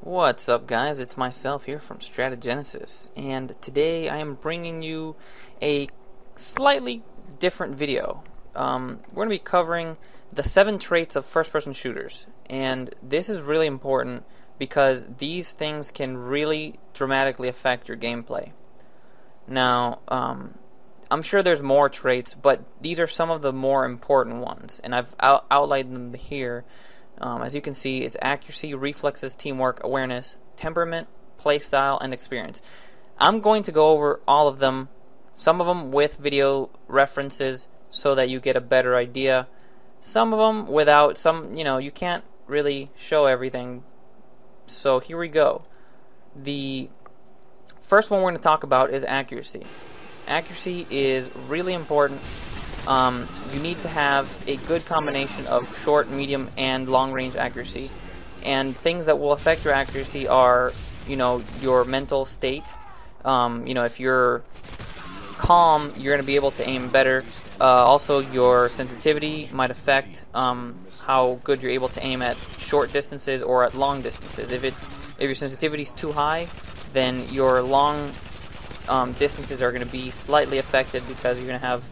What's up, guys? It's myself here from StrataGenesis, and today I am bringing you a slightly different video. We're going to be covering the 7 traits of first-person shooters, and this is really important because these things can really dramatically affect your gameplay. Now, I'm sure there's more traits, but these are some of the more important ones, and I've outlined them here. As you can see, it's accuracy, reflexes, teamwork, awareness, temperament, playstyle, and experience. I'm going to go over all of them, some of them with video references so that you get a better idea. Some of them without, you can't really show everything. So here we go. The first one we're going to talk about is accuracy. Accuracy is really important. You need to have a good combination of short, medium, and long-range accuracy. And things that will affect your accuracy are, your mental state. If you're calm, you're going to be able to aim better. Also, your sensitivity might affect how good you're able to aim at short distances or at long distances. If your sensitivity is too high, then your long distances are going to be slightly affected because you're going to have,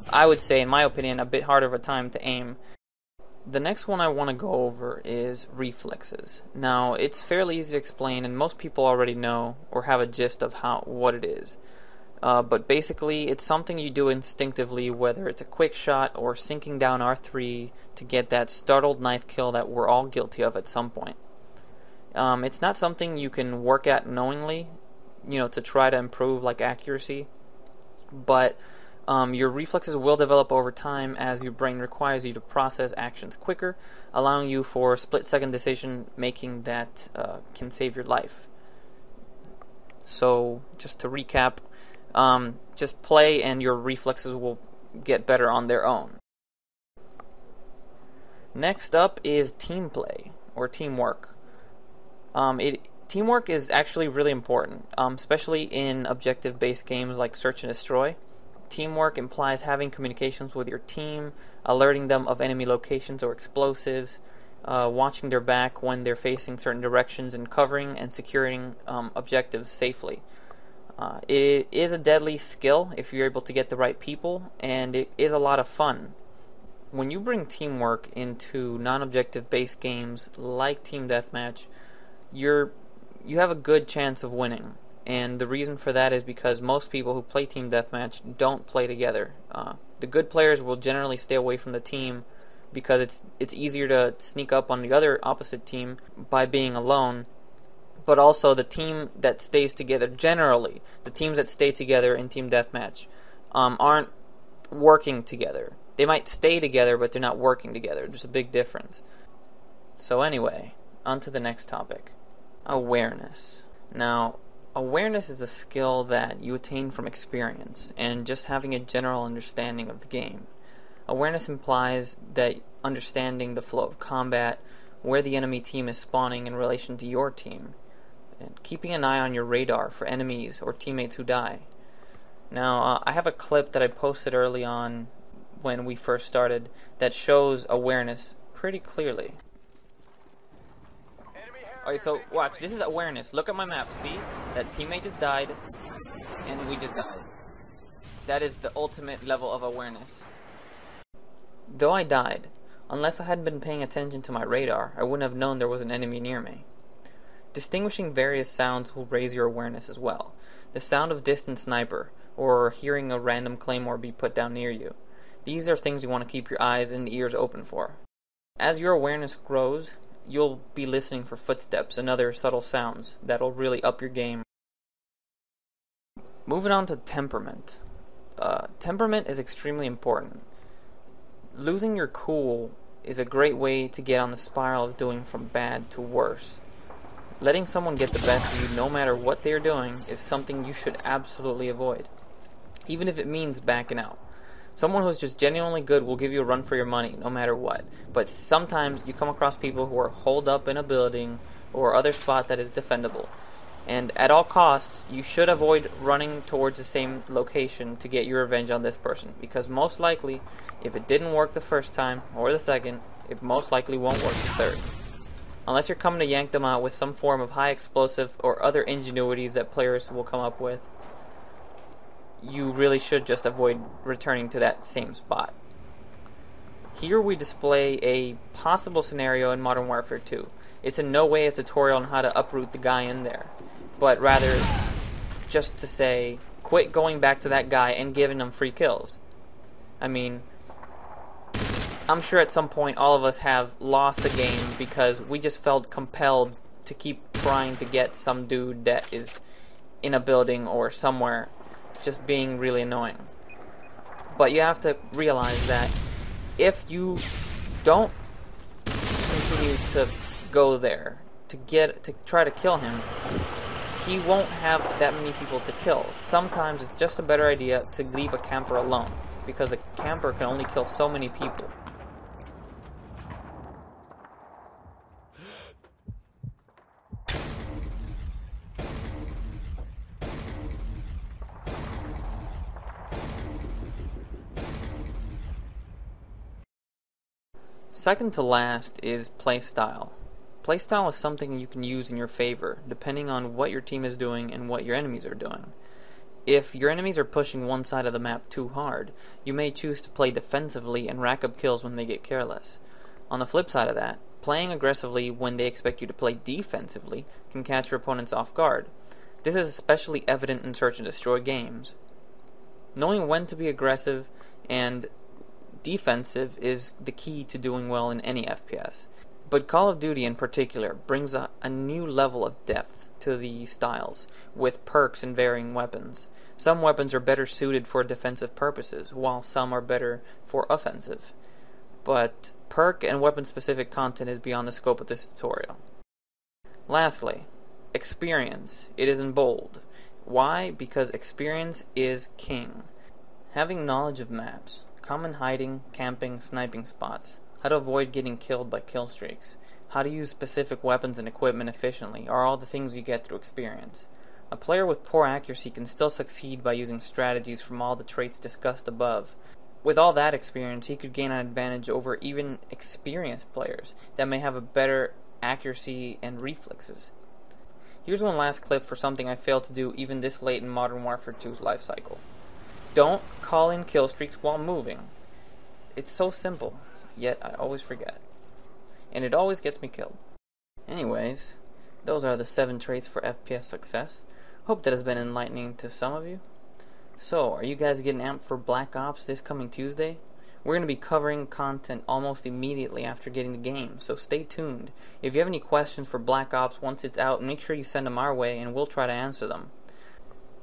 I would say, in my opinion, a bit harder of a time to aim. The next one I want to go over is reflexes. Now, it's fairly easy to explain, and most people already know or have a gist of what it is. But basically, it's something you do instinctively, whether it's a quick shot or sinking down R3 to get that startled knife kill that we're all guilty of at some point. It's not something you can work at knowingly, to try to improve like accuracy, but your reflexes will develop over time as your brain requires you to process actions quicker, allowing you for split-second decision making that can save your life. So, just to recap, just play and your reflexes will get better on their own. Next up is team play, or teamwork. Teamwork is actually really important, especially in objective-based games like Search and Destroy. Teamwork implies having communications with your team, alerting them of enemy locations or explosives, watching their back when they're facing certain directions, and covering and securing objectives safely. It is a deadly skill if you're able to get the right people, and it is a lot of fun. When you bring teamwork into non-objective based games like Team Deathmatch, you have a good chance of winning. And the reason for that is because most people who play Team Deathmatch don't play together. The good players will generally stay away from the team because it's easier to sneak up on the other opposite team by being alone. But also the team that stays together, generally, the teams that stay together in Team Deathmatch aren't working together. They might stay together, but they're not working together. There's a big difference. So anyway, on to the next topic. Awareness. Now, awareness is a skill that you attain from experience and just having a general understanding of the game. Awareness implies that understanding the flow of combat, where the enemy team is spawning in relation to your team, and keeping an eye on your radar for enemies or teammates who die. Now, I have a clip that I posted early on when we first started that shows awareness pretty clearly. Alright, so watch, this is awareness. Look at my map. See? That teammate just died, and we just died. That is the ultimate level of awareness. Though I died, unless I hadn't been paying attention to my radar, I wouldn't have known there was an enemy near me. Distinguishing various sounds will raise your awareness as well. The sound of distant sniper, or hearing a random claymore be put down near you. These are things you want to keep your eyes and ears open for. As your awareness grows, you'll be listening for footsteps and other subtle sounds that'll really up your game. Moving on to temperament. Temperament is extremely important. Losing your cool is a great way to get on the spiral of doing from bad to worse. Letting someone get the best of you no matter what they're doing is something you should absolutely avoid, even if it means backing out. Someone who's just genuinely good will give you a run for your money no matter what, but sometimes you come across people who are holed up in a building or other spot that is defendable, and at all costs you should avoid running towards the same location to get your revenge on this person, because most likely, if it didn't work the first time or the second, it most likely won't work the third. Unless you're coming to yank them out with some form of high explosive or other ingenuities that players will come up with, you really should just avoid returning to that same spot. Here we display a possible scenario in Modern Warfare 2. It's in no way a tutorial on how to uproot the guy in there, but rather just to say, quit going back to that guy and giving him free kills. I mean, I'm sure at some point all of us have lost a game because we just felt compelled to keep trying to get some dude that is in a building or somewhere just being really annoying. But you have to realize that if you don't continue to go there to try to kill him, he won't have that many people to kill. Sometimes it's just a better idea to leave a camper alone, because a camper can only kill so many people. Second to last is playstyle. Playstyle is something you can use in your favor, depending on what your team is doing and what your enemies are doing. If your enemies are pushing one side of the map too hard, you may choose to play defensively and rack up kills when they get careless. On the flip side of that, playing aggressively when they expect you to play defensively can catch your opponents off guard. This is especially evident in search and destroy games. Knowing when to be aggressive and defensive is the key to doing well in any FPS. But Call of Duty in particular brings a new level of depth to the styles, with perks and varying weapons. Some weapons are better suited for defensive purposes, while some are better for offensive. But perk and weapon-specific content is beyond the scope of this tutorial. Lastly, experience. It is in bold. Why? Because experience is king. Having knowledge of maps, common hiding, camping, sniping spots, how to avoid getting killed by kill streaks, how to use specific weapons and equipment efficiently are all the things you get through experience. A player with poor accuracy can still succeed by using strategies from all the traits discussed above. With all that experience, he could gain an advantage over even experienced players that may have a better accuracy and reflexes. Here's one last clip for something I failed to do even this late in Modern Warfare 2's life cycle. Don't call in kill streaks while moving. It's so simple, yet I always forget. And it always gets me killed. Anyways, those are the 7 traits for FPS success. Hope that has been enlightening to some of you. So, are you guys getting amped for Black Ops this coming Tuesday? We're going to be covering content almost immediately after getting the game, so stay tuned. If you have any questions for Black Ops once it's out, make sure you send them our way and we'll try to answer them.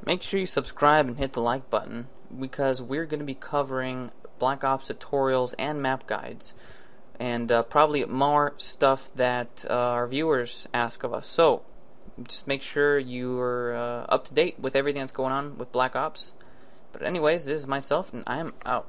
Make sure you subscribe and hit the like button, because we're going to be covering Black Ops tutorials and map guides, and probably more stuff that our viewers ask of us. So just make sure you're up to date with everything that's going on with Black Ops. But anyways, this is myself, and I am out.